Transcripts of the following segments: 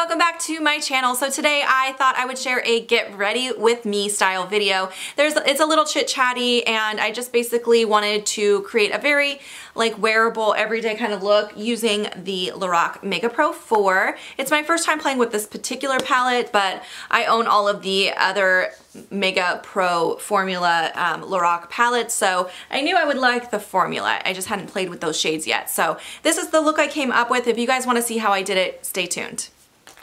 welcome back to my channel. So today I thought I would share a get ready with me style video. It's a little chit chatty and I just basically wanted to create a very like wearable everyday kind of look using the Lorac Mega Pro 4. It's my first time playing with this particular palette, but I own all of the other Mega Pro formula Lorac palettes, so I knew I would like the formula. I just hadn't played with those shades yet. So this is the look I came up with. If you guys want to see how I did it, stay tuned.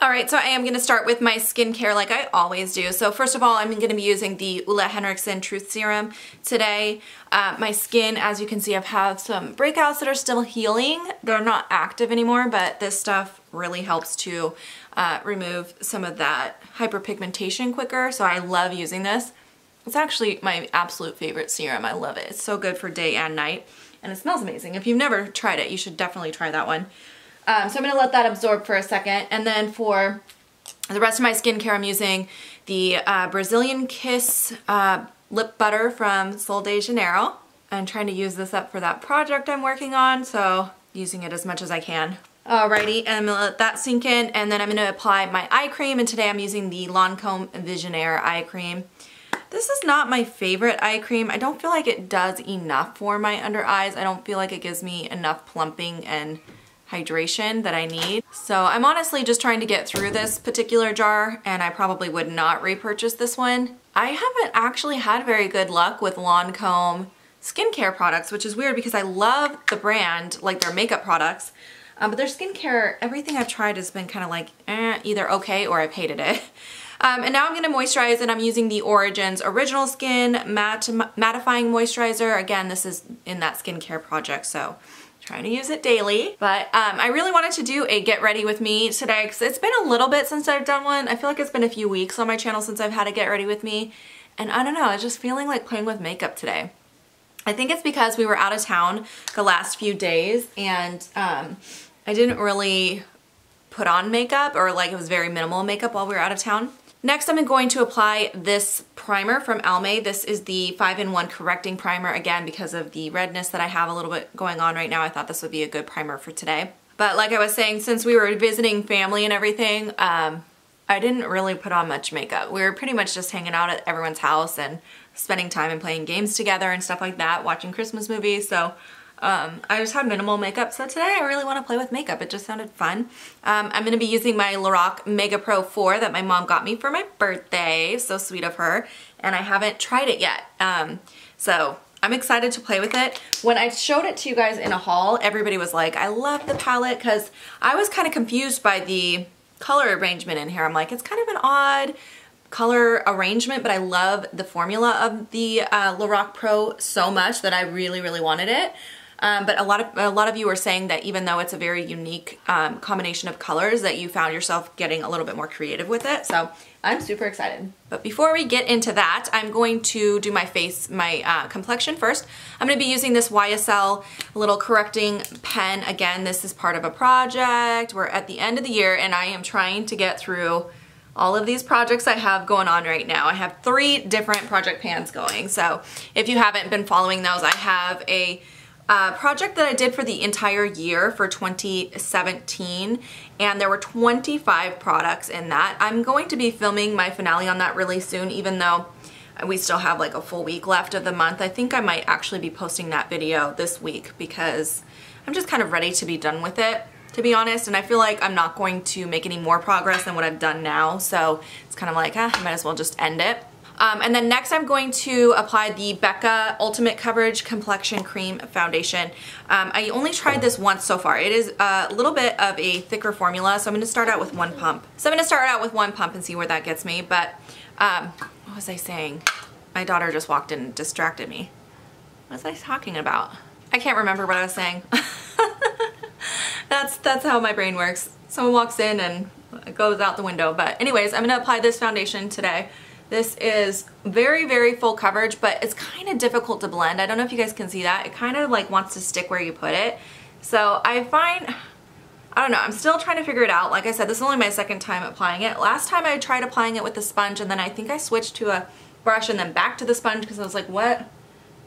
Alright, so I am going to start with my skincare like I always do. So first of all, I'm going to be using the Ole Henriksen Truth Serum today. My skin, as you can see, I've had some breakouts that are still healing. They're not active anymore, but this stuff really helps to remove some of that hyperpigmentation quicker, so I love using this. It's actually my absolute favorite serum. I love it. It's so good for day and night, and it smells amazing. If you've never tried it, you should definitely try that one. So I'm going to let that absorb for a second, and then for the rest of my skincare I'm using the Brazilian Kiss lip butter from Sol de Janeiro. I'm trying to use this up for that project I'm working on, so using it as much as I can. Alrighty, and I'm going to let that sink in, and then I'm going to apply my eye cream, and today I'm using the Lancome Visionaire eye cream. This is not my favorite eye cream. I don't feel like it does enough for my under eyes. I don't feel like it gives me enough plumping and hydration that I need. So I'm honestly just trying to get through this particular jar, and I probably would not repurchase this one. I haven't actually had very good luck with Lancome skincare products, which is weird because I love the brand, like their makeup products, but their skincare, everything I've tried has been kind of like either okay or I've hated it. And now I'm going to moisturize, and I'm using the Origins Original Skin Mattifying Moisturizer. Again, this is in that skincare project, so trying to use it daily. But I really wanted to do a get ready with me today because it's been a little bit since I've done one. I feel like it's been a few weeks on my channel since I've had a get ready with me, and I don't know, I was just feeling like playing with makeup today. I think it's because we were out of town the last few days, and I didn't really put on makeup, or like it was very minimal makeup while we were out of town. Next, I'm going to apply this primer from Almay. This is the 5-in-1 correcting primer. Again, because of the redness that I have a little bit going on right now, I thought this would be a good primer for today. But like I was saying, since we were visiting family and everything, I didn't really put on much makeup. We were pretty much just hanging out at everyone's house and spending time and playing games together and stuff like that, watching Christmas movies. So I just had minimal makeup, so today I really want to play with makeup. It just sounded fun. I'm going to be using my Lorac Mega Pro 4 that my mom got me for my birthday. So sweet of her. And I haven't tried it yet. So I'm excited to play with it. When I showed it to you guys in a haul, everybody was like, I love the palette, because I was kind of confused by the color arrangement in here. I'm like, it's kind of an odd color arrangement, but I love the formula of the Lorac Pro so much that I really, really wanted it. But a lot of you are saying that even though it's a very unique combination of colors, that you found yourself getting a little bit more creative with it. So I'm super excited. But before we get into that, I'm going to do my face, my complexion first. I'm going to be using this YSL little correcting pen. Again, this is part of a project. We're at the end of the year, and I am trying to get through all of these projects I have going on right now. I have 3 different project pans going. So if you haven't been following those, I have a project that I did for the entire year for 2017, and there were 25 products in that. I'm going to be filming my finale on that really soon, even though we still have like a full week left of the month. I think I might actually be posting that video this week because I'm just kind of ready to be done with it, to be honest, and I feel like I'm not going to make any more progress than what I've done now, so it's kind of like, I might as well just end it. And then next I'm going to apply the Becca Ultimate Coverage Complexion Cream Foundation. I only tried this once so far. It is a little bit of a thicker formula, so I'm going to start out with one pump. And see where that gets me, but what was I saying? My daughter just walked in and distracted me. What was I talking about? I can't remember what I was saying. That's how my brain works. Someone walks in and it goes out the window. But anyways, I'm going to apply this foundation today. This is very, very full coverage, but it's kind of difficult to blend. I don't know if you guys can see that. It kind of like wants to stick where you put it. So I find, I don't know, I'm still trying to figure it out. Like I said, this is only my second time applying it. Last time I tried applying it with the sponge, and then I think I switched to a brush and then back to the sponge because I was like, what?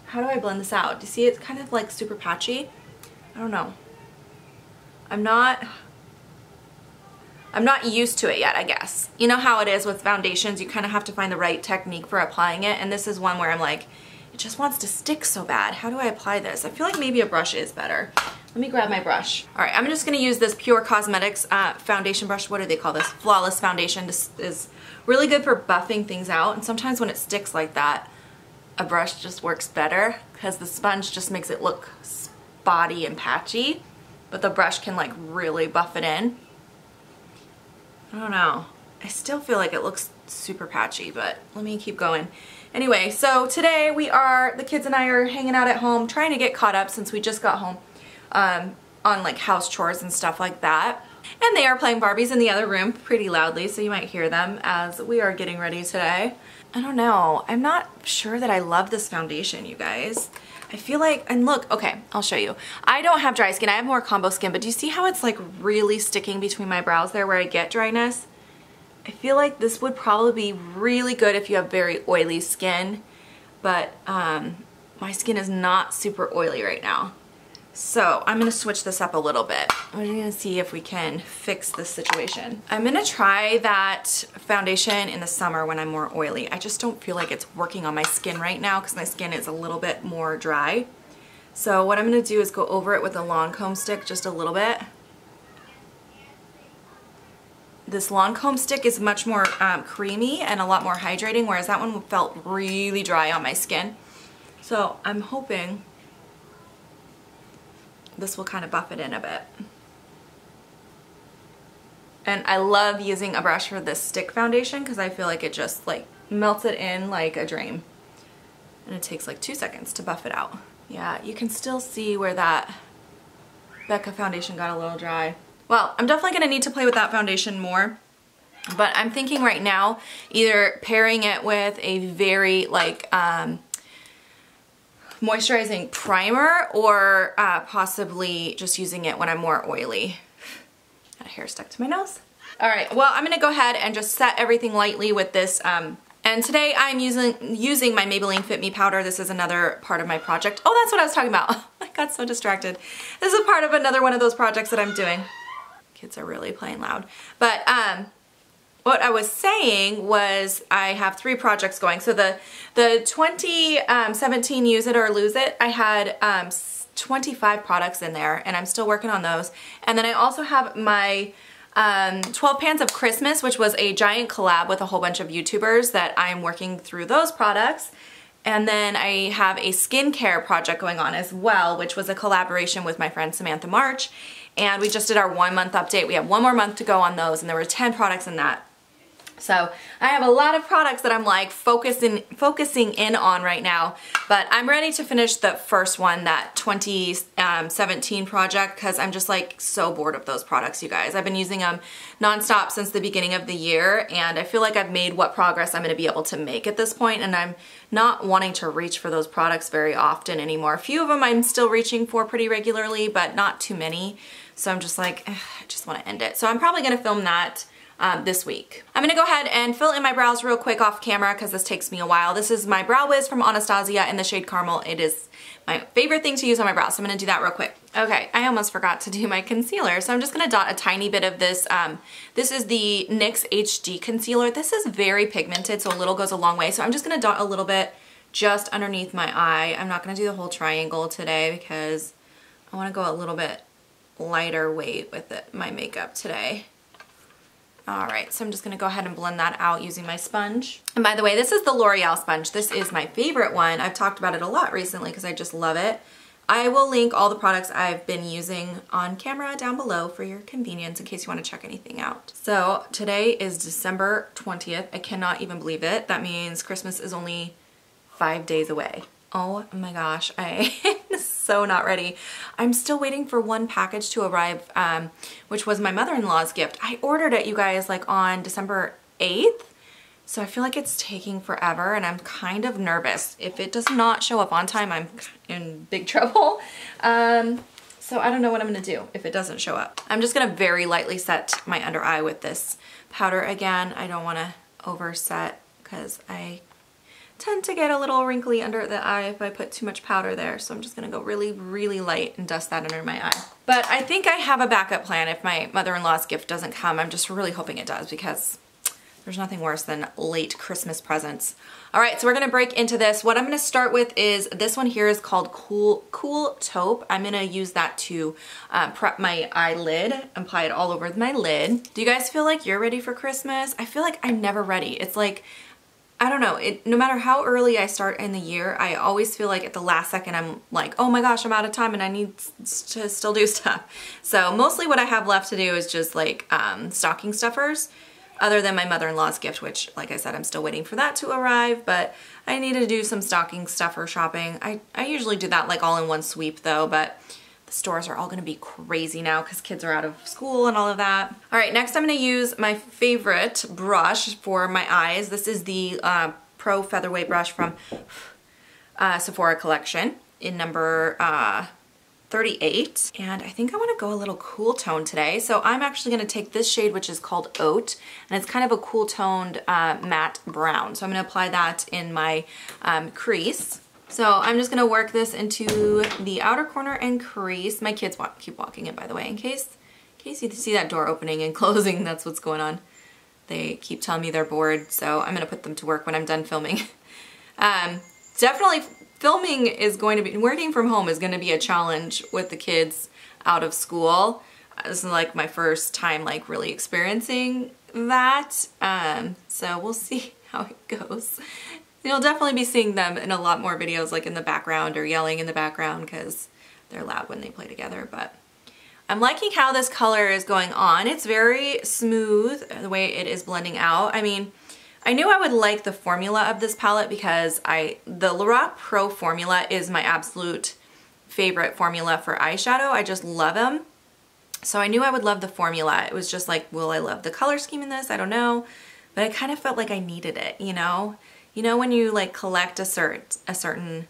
How do I blend this out? Do you see it's kind of like super patchy? I don't know. I'm not used to it yet, I guess. You know how it is with foundations, you kind of have to find the right technique for applying it, and this is one where I'm like, it just wants to stick so bad. How do I apply this? I feel like maybe a brush is better. Let me grab my brush. All right, I'm just gonna use this Pure Cosmetics foundation brush. What do they call this? Flawless Foundation. This is really good for buffing things out, and sometimes when it sticks like that, a brush just works better because the sponge just makes it look spotty and patchy, but the brush can like really buff it in. I don't know. I still feel like it looks super patchy, but let me keep going. Anyway, so today the kids and I are hanging out at home trying to get caught up since we just got home on like house chores and stuff like that. And they are playing Barbies in the other room pretty loudly, so you might hear them as we are getting ready today. I don't know. I'm not sure that I love this foundation, you guys. I feel like, and look, okay, I'll show you. I don't have dry skin. I have more combo skin, but do you see how it's like really sticking between my brows there where I get dryness? I feel like this would probably be really good if you have very oily skin, but my skin is not super oily right now. So I'm gonna switch this up a little bit. We're gonna see if we can fix this situation. I'm gonna try that foundation in the summer when I'm more oily. I just don't feel like it's working on my skin right now because my skin is a little bit more dry. So what I'm gonna do is go over it with a lawn comb stick just a little bit. This lawn comb stick is much more creamy and a lot more hydrating, whereas that one felt really dry on my skin. So I'm hoping this will kind of buff it in a bit. And I love using a brush for this stick foundation because I feel like it just like melts it in like a dream. And it takes like 2 seconds to buff it out. Yeah, you can still see where that Becca foundation got a little dry. Well, I'm definitely gonna need to play with that foundation more, but I'm thinking right now either pairing it with a very like moisturizing primer or possibly just using it when I'm more oily. Got hair stuck to my nose. All right, well, I'm gonna go ahead and just set everything lightly with this. And today I'm using my Maybelline Fit Me powder. This is another part of my project. Oh, that's what I was talking about. I got so distracted. This is part of another one of those projects that I'm doing. Kids are really playing loud. But what I was saying was I have 3 projects going. So the 2017 Use It or Lose It, I had 25 products in there, and I'm still working on those. And then I also have my 12 Pans of Christmas, which was a giant collab with a whole bunch of YouTubers that I'm working through those products. And then I have a skincare project going on as well, which was a collaboration with my friend Samantha March. And we just did our 1 month update. We have 1 more month to go on those, and there were 10 products in that. So I have a lot of products that I'm like focusing in on right now, but I'm ready to finish the first one, that 2017 project, because I'm just like so bored of those products, you guys. I've been using them nonstop since the beginning of the year, and I feel like I've made what progress I'm going to be able to make at this point, and I'm not wanting to reach for those products very often anymore. A few of them I'm still reaching for pretty regularly, but not too many. So I'm just like, I just want to end it. So I'm probably going to film that this week. I'm gonna go ahead and fill in my brows real quick off camera because this takes me a while. This is my Brow Wiz from Anastasia in the shade Caramel. It is my favorite thing to use on my brows, so I'm gonna do that real quick. Okay, I almost forgot to do my concealer, so I'm just gonna dot a tiny bit of this. This is the NYX HD concealer. This is very pigmented, so a little goes a long way. So I'm just gonna dot a little bit just underneath my eye. I'm not gonna do the whole triangle today because I wanna go a little bit lighter weight with my makeup today. Alright, so I'm just going to go ahead and blend that out using my sponge. And by the way, this is the L'Oreal sponge. This is my favorite one. I've talked about it a lot recently because I just love it. I will link all the products I've been using on camera down below for your convenience in case you want to check anything out. So today is December 20th. I cannot even believe it. That means Christmas is only 5 days away. Oh my gosh, I am so not ready. I'm still waiting for one package to arrive, which was my mother-in-law's gift. I ordered it, you guys, like on December 8th. So I feel like it's taking forever and I'm kind of nervous. If it does not show up on time, I'm in big trouble. So I don't know what I'm gonna do if it doesn't show up. I'm just gonna very lightly set my under eye with this powder again. I don't wanna overset because I tend to get a little wrinkly under the eye if I put too much powder there. So I'm just gonna go really, really light and dust that under my eye. But I think I have a backup plan if my mother-in-law's gift doesn't come. I'm just really hoping it does because there's nothing worse than late Christmas presents. All right, so we're gonna break into this. What I'm gonna start with is, this one here is called Cool Taupe. I'm gonna use that to prep my eyelid, apply it all over my lid. Do you guys feel like you're ready for Christmas? I feel like I'm never ready. It's like, I don't know, no matter how early I start in the year, I always feel like at the last second I'm like, oh my gosh, I'm out of time and I need to still do stuff. So mostly what I have left to do is just like stocking stuffers, other than my mother-in-law's gift, which, like I said, I'm still waiting for that to arrive, but I need to do some stocking stuffer shopping. I usually do that like all in one sweep though, but the stores are all gonna be crazy now because kids are out of school and all of that. All right, next I'm gonna use my favorite brush for my eyes. This is the Pro Featherweight brush from Sephora collection in number 38, and I think I want to go a little cool tone today. So I'm actually going to take this shade, which is called Oat, and it's kind of a cool toned matte brown. So I'm going to apply that in my crease. So I'm just going to work this into the outer corner and crease. My kids keep walking in, by the way, in case you see that door opening and closing. That's what's going on. They keep telling me they're bored, so I'm going to put them to work when I'm done filming. Definitely filming is going to be, working from home is going to be a challenge with the kids out of school. This is like my first time like really experiencing that. So we'll see how it goes. You'll definitely be seeing them in a lot more videos like in the background or yelling in the background because they're loud when they play together. But I'm liking how this color is going on. It's very smooth the way it is blending out. I mean, I knew I would like the formula of this palette because the Lorac Pro formula is my absolute favorite formula for eyeshadow. I just love them. So I knew I would love the formula. It was just like, will I love the color scheme in this? I don't know. But I kind of felt like I needed it, you know? You know when you like collect a certain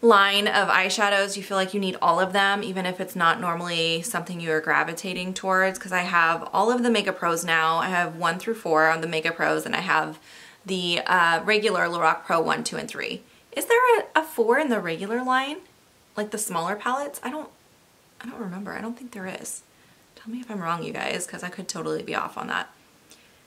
line of eyeshadows, you feel like you need all of them, even if it's not normally something you're gravitating towards. Because I have all of the Mega Pros now. I have 1 through 4 on the Mega Pros, and I have the regular Lorac Pro 1, 2, and 3. Is there a 4 in the regular line? Like the smaller palettes? I don't remember. I don't think there is. Tell me if I'm wrong, you guys, because I could totally be off on that.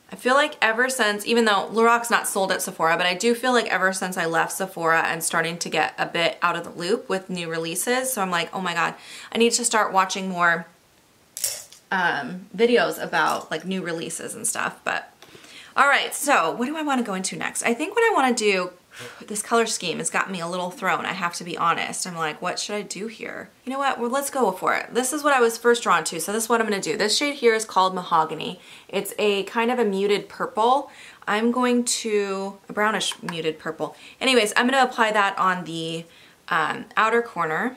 I feel like ever since, even though Lorac's not sold at Sephora, but I do feel like ever since I left Sephora, I'm starting to get a bit out of the loop with new releases. So I'm like, oh my God, I need to start watching more videos about like new releases and stuff. But all right, so what do I want to go into next? I think what I want to do, this color scheme has got me a little thrown. I have to be honest. I'm like, what should I do here? You know what? Well, let's go for it. This is what I was first drawn to. So this is what I'm going to do. This shade here is called Mahogany. It's a kind of a muted purple. I'm going to, a brownish muted purple. Anyways, I'm going to apply that on the outer corner.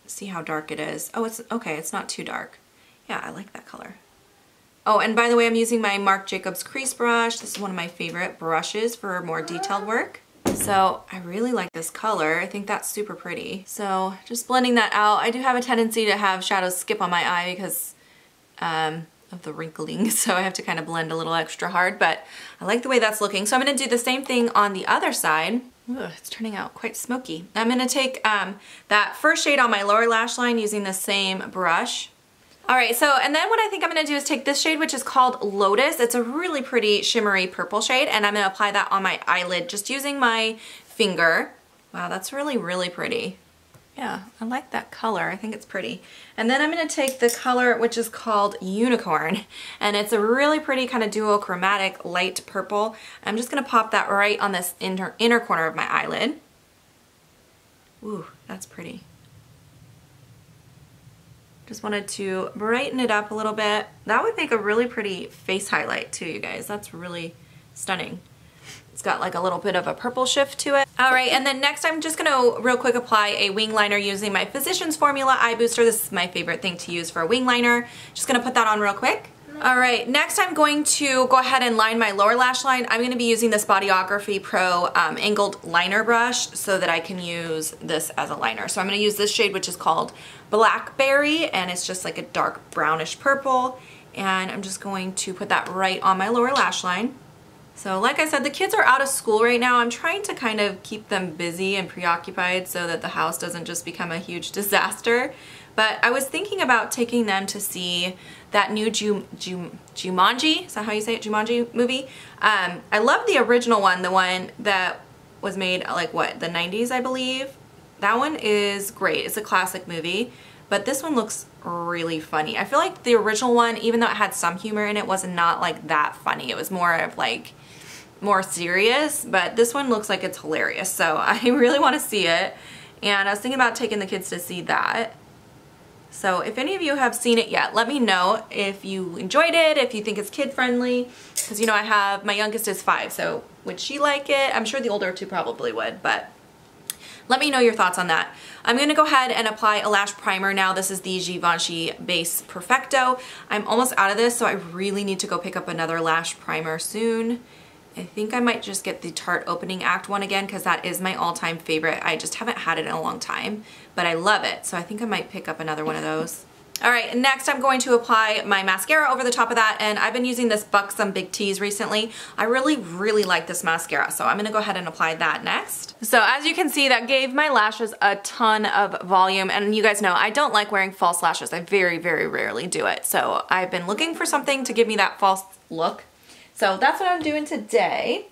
See how dark it is. Oh, it's okay. It's not too dark. Yeah, I like that color. Oh, and by the way, I'm using my Marc Jacobs crease brush. This is one of my favorite brushes for more detailed work. So I really like this color. I think that's super pretty. So just blending that out. I do have a tendency to have shadows skip on my eye because of the wrinkling. So I have to kind of blend a little extra hard, but I like the way that's looking. So I'm gonna do the same thing on the other side. Ooh, it's turning out quite smoky. I'm gonna take that first shade on my lower lash line using the same brush. All right, so, and then what I think I'm gonna do is take this shade, which is called Lotus. It's a really pretty shimmery purple shade, and I'm gonna apply that on my eyelid just using my finger. Wow, that's really, really pretty. Yeah, I like that color. I think it's pretty. And then I'm gonna take the color, which is called Unicorn, and it's a really pretty kind of duochromatic light purple. I'm just gonna pop that right on this inner corner of my eyelid. Ooh, that's pretty. Just wanted to brighten it up a little bit. That would make a really pretty face highlight too, you guys. That's really stunning. It's got like a little bit of a purple shift to it. All right, and then next I'm just gonna real quick apply a wing liner using my Physicians Formula Eye Booster. This is my favorite thing to use for a wing liner. Just gonna put that on real quick. All right, next I'm going to go ahead and line my lower lash line. I'm gonna be using this Bodyography Pro angled liner brush so that I can use this as a liner. So I'm gonna use this shade, which is called Blackberry, and it's just like a dark brownish purple. And I'm just going to put that right on my lower lash line. So like I said, the kids are out of school right now. I'm trying to kind of keep them busy and preoccupied so that the house doesn't just become a huge disaster. But I was thinking about taking them to see that new Jumanji, is that how you say it, Jumanji movie? I love the original one, the one that was made like what, the 90s I believe. That one is great, it's a classic movie, but this one looks really funny. I feel like the original one, even though it had some humor in it, was not like that funny. It was more of like, more serious, but this one looks like it's hilarious. So I really want to see it. And I was thinking about taking the kids to see that. So if any of you have seen it yet, let me know if you enjoyed it, if you think it's kid friendly. Because you know, I have, my youngest is 5, so would she like it? I'm sure the older two probably would, but let me know your thoughts on that. I'm going to go ahead and apply a lash primer now. This is the Givenchy Base Perfecto. I'm almost out of this, so I really need to go pick up another lash primer soon. I think I might just get the Tarte Opening Act one again because that is my all-time favorite. I just haven't had it in a long time, but I love it. So I think I might pick up another one of those. All right, next I'm going to apply my mascara over the top of that, and I've been using this Buxom Big T's recently. I really like this mascara, so I'm gonna go ahead and apply that next. So as you can see, that gave my lashes a ton of volume, and you guys know I don't like wearing false lashes. I very rarely do it. So I've been looking for something to give me that false look. So that's what I'm doing today.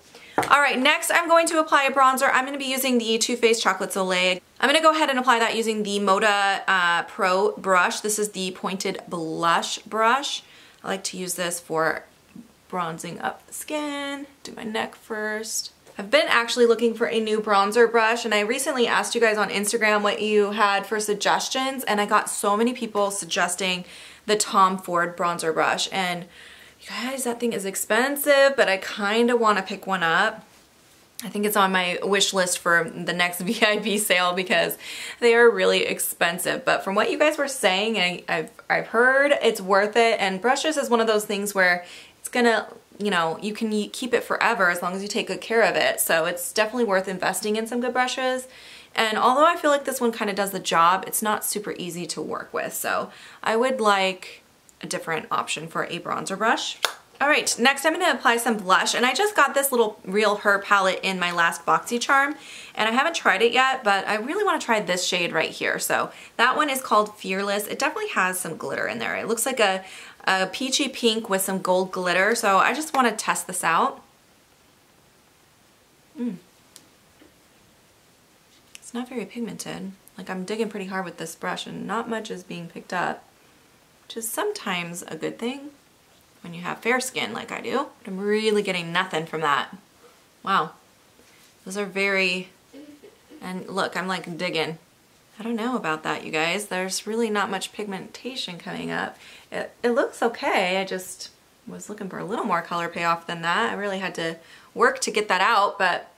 All right, next I'm going to apply a bronzer. I'm gonna be using the Too Faced Chocolate Soleil. I'm gonna go ahead and apply that using the Moda Pro brush. This is the pointed blush brush. I like to use this for bronzing up the skin. Do my neck first. I've been actually looking for a new bronzer brush, and I recently asked you guys on Instagram what you had for suggestions, and I got so many people suggesting the Tom Ford bronzer brush. And you guys, that thing is expensive, but I kind of want to pick one up. I think it's on my wish list for the next VIB sale because they are really expensive. But from what you guys were saying, I've heard it's worth it. And brushes is one of those things where it's gonna, you know, you can keep it forever as long as you take good care of it. So it's definitely worth investing in some good brushes. And although I feel like this one kind of does the job, it's not super easy to work with. So I would like a different option for a bronzer brush. All right, next I'm gonna apply some blush, and I just got this little Real Her palette in my last BoxyCharm, and I haven't tried it yet, but I really wanna try this shade right here. So that one is called Fearless. It definitely has some glitter in there. It looks like a peachy pink with some gold glitter, so I just wanna test this out. It's not very pigmented. Like, I'm digging pretty hard with this brush, and not much is being picked up, which is sometimes a good thing when you have fair skin like I do. But I'm really getting nothing from that. Wow. Those are very, and look, I'm like digging. I don't know about that, you guys. There's really not much pigmentation coming up. It looks okay. I just was looking for a little more color payoff than that. I really had to work to get that out, but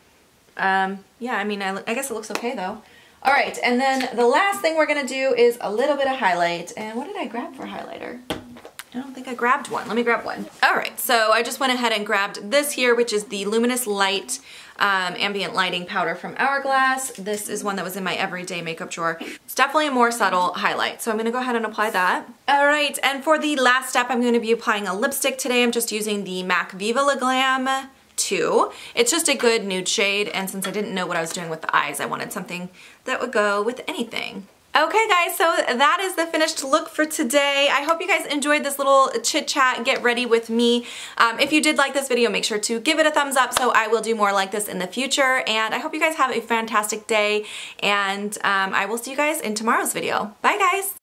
yeah, I mean, I guess it looks okay though. All right, and then the last thing we're gonna do is a little bit of highlight. And what did I grab for highlighter? I don't think I grabbed one. Let me grab one. All right, so I just went ahead and grabbed this here, which is the Luminous Light Ambient Lighting Powder from Hourglass. This is one that was in my everyday makeup drawer. It's definitely a more subtle highlight, so I'm gonna go ahead and apply that. All right, and for the last step, I'm gonna be applying a lipstick today. I'm just using the MAC Viva La Glam 2. It's just a good nude shade, and since I didn't know what I was doing with the eyes, I wanted something that would go with anything. Okay guys, so that is the finished look for today. I hope you guys enjoyed this little chit chat, get ready with me. If you did like this video, make sure to give it a thumbs up so I will do more like this in the future. And I hope you guys have a fantastic day, and I will see you guys in tomorrow's video. Bye guys!